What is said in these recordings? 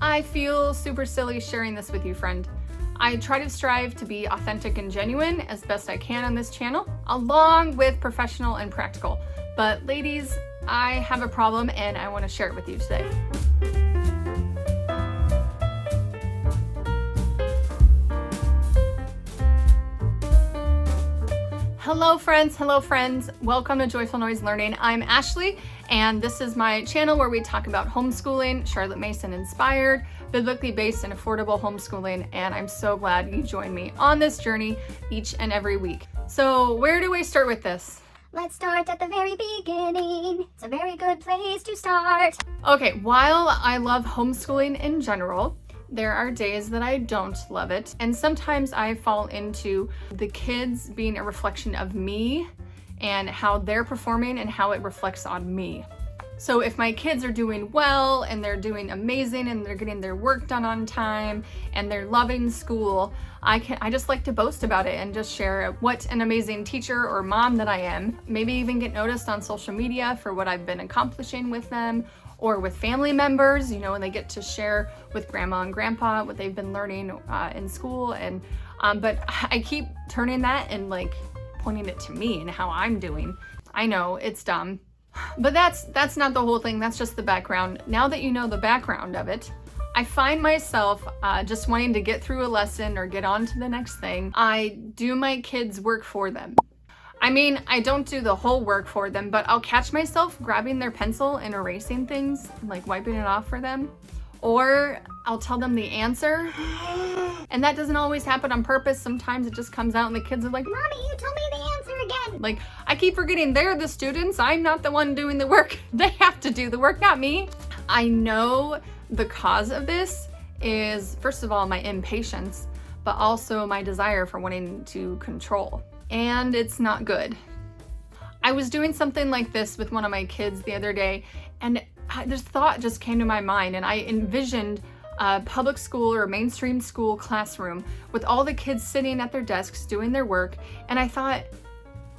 I feel super silly sharing this with you, friend. I try to strive to be authentic and genuine as best I can on this channel, along with professional and practical. But ladies, I have a problem and I want to share it with you today. Hello friends, welcome to Joyful Noise Learning. I'm Ashley, and this is my channel where we talk about homeschooling, Charlotte Mason inspired, biblically based and affordable homeschooling, and I'm so glad you join me on this journey each and every week. So where do we start with this? Let's start at the very beginning. It's a very good place to start. Okay, while I love homeschooling in general, there are days that I don't love it, and sometimes I fall into the kids being a reflection of me and how they're performing and how it reflects on me. So if my kids are doing well and they're doing amazing and they're getting their work done on time and they're loving school, I just like to boast about it and just share what an amazing teacher or mom that I am. Maybe even get noticed on social media for what I've been accomplishing with them, or with family members, you know, when they get to share with grandma and grandpa what they've been learning in school. And but I keep turning that and like pointing it to me and how I'm doing. I know it's dumb, but that's not the whole thing. That's just the background. Now that you know the background of it, I find myself just wanting to get through a lesson or get on to the next thing. I do my kids' work for them. I mean, I don't do the whole work for them, but I'll catch myself grabbing their pencil and erasing things, like wiping it off for them. Or I'll tell them the answer. And that doesn't always happen on purpose. Sometimes it just comes out and the kids are like, Mommy, you told me the answer again. like, I keep forgetting they're the students. I'm not the one doing the work. They have to do the work, not me. I know the cause of this is, first of all, my impatience, but also my desire for wanting to control. And it's not good. I was doing something like this with one of my kids the other day, and this thought just came to my mind, and I envisioned a public school or a mainstream school classroom with all the kids sitting at their desks doing their work, and I thought,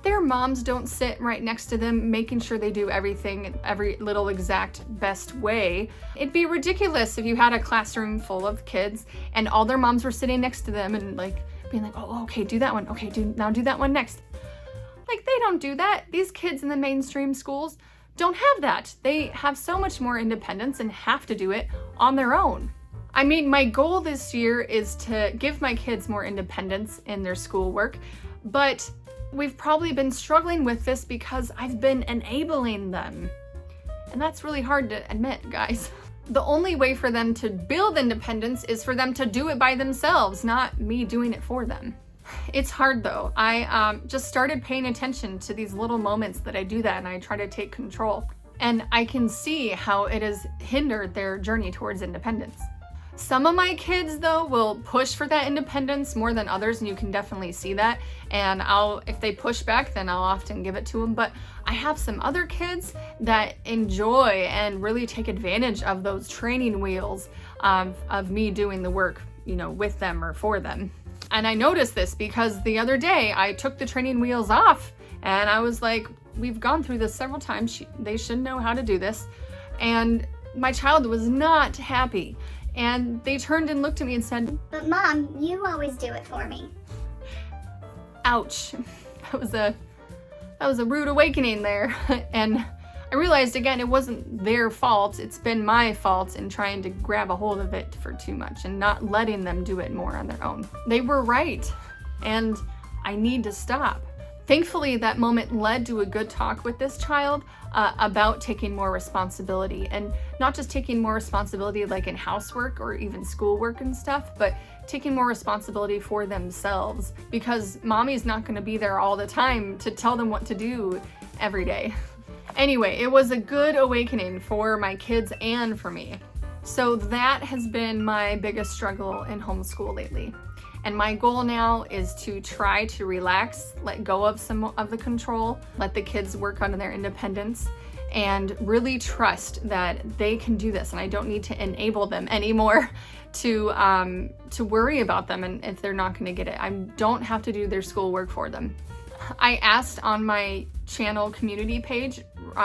their moms don't sit right next to them making sure they do everything every little exact best way. It'd be ridiculous if you had a classroom full of kids and all their moms were sitting next to them and like being like, oh, okay, do that one. Okay, now do that one next. Like, they don't do that. These kids in the mainstream schools don't have that. They have so much more independence and have to do it on their own. I mean, my goal this year is to give my kids more independence in their schoolwork, but we've probably been struggling with this because I've been enabling them. And that's really hard to admit, guys. The only way for them to build independence is for them to do it by themselves, not me doing it for them. It's hard though. I just started paying attention to these little moments that I do that and I try to take control. And I can see how it has hindered their journey towards independence. Some of my kids though will push for that independence more than others, and you can definitely see that. And if they push back, then I'll often give it to them. But I have some other kids that enjoy and really take advantage of those training wheels of me doing the work, you know, with them or for them. And I noticed this because the other day I took the training wheels off and I was like, we've gone through this several times. They should know how to do this. And my child was not happy. And they turned and looked at me and said, But Mom, you always do it for me. Ouch. That was a rude awakening there. And I realized again, it wasn't their fault. It's been my fault in trying to grab a hold of it for too much and not letting them do it more on their own. They were right. And I need to stop. Thankfully, that moment led to a good talk with this child about taking more responsibility, and not just taking more responsibility like in housework or even schoolwork and stuff, but taking more responsibility for themselves, because mommy's not going to be there all the time to tell them what to do every day. Anyway, it was a good awakening for my kids and for me. So that has been my biggest struggle in homeschool lately. And my goal now is to try to relax, let go of some of the control, let the kids work on their independence, and really trust that they can do this. And I don't need to enable them anymore to worry about them and if they're not going to get it. I don't have to do their schoolwork for them. I asked on my channel community page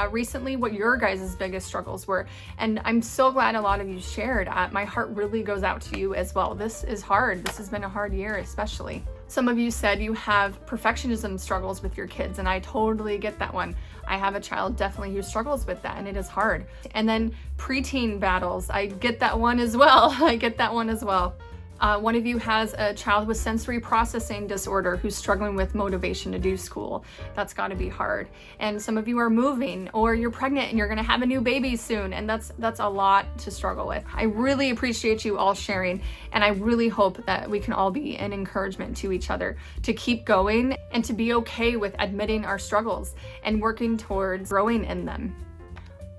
recently what your guys' biggest struggles were. And I'm so glad a lot of you shared. My heart really goes out to you as well. This is hard. This has been a hard year, especially. Some of you said you have perfectionism struggles with your kids, and I totally get that one. I have a child definitely who struggles with that, and it is hard. And then preteen battles, I get that one as well. I get that one as well. One of you has a child with sensory processing disorder who's struggling with motivation to do school. That's got to be hard. And some of you are moving, or you're pregnant and you're going to have a new baby soon, and that's a lot to struggle with. I really appreciate you all sharing, and I really hope that we can all be an encouragement to each other to keep going and to be okay with admitting our struggles and working towards growing in them.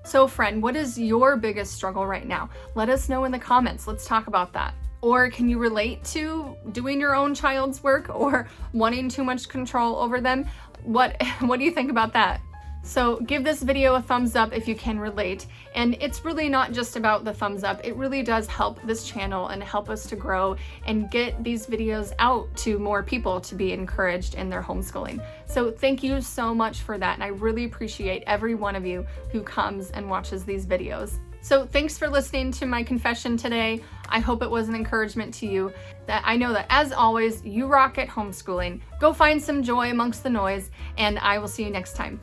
So friend, what is your biggest struggle right now? Let us know in the comments. Let's talk about that. Or can you relate to doing your own child's work or wanting too much control over them? What do you think about that? So give this video a thumbs up if you can relate. And it's really not just about the thumbs up. It really does help this channel and help us to grow and get these videos out to more people to be encouraged in their homeschooling. So thank you so much for that. And I really appreciate every one of you who comes and watches these videos. So thanks for listening to my confession today. I hope it was an encouragement to you. That I know that as always, you rock at homeschooling. Go find some joy amongst the noise, and I will see you next time.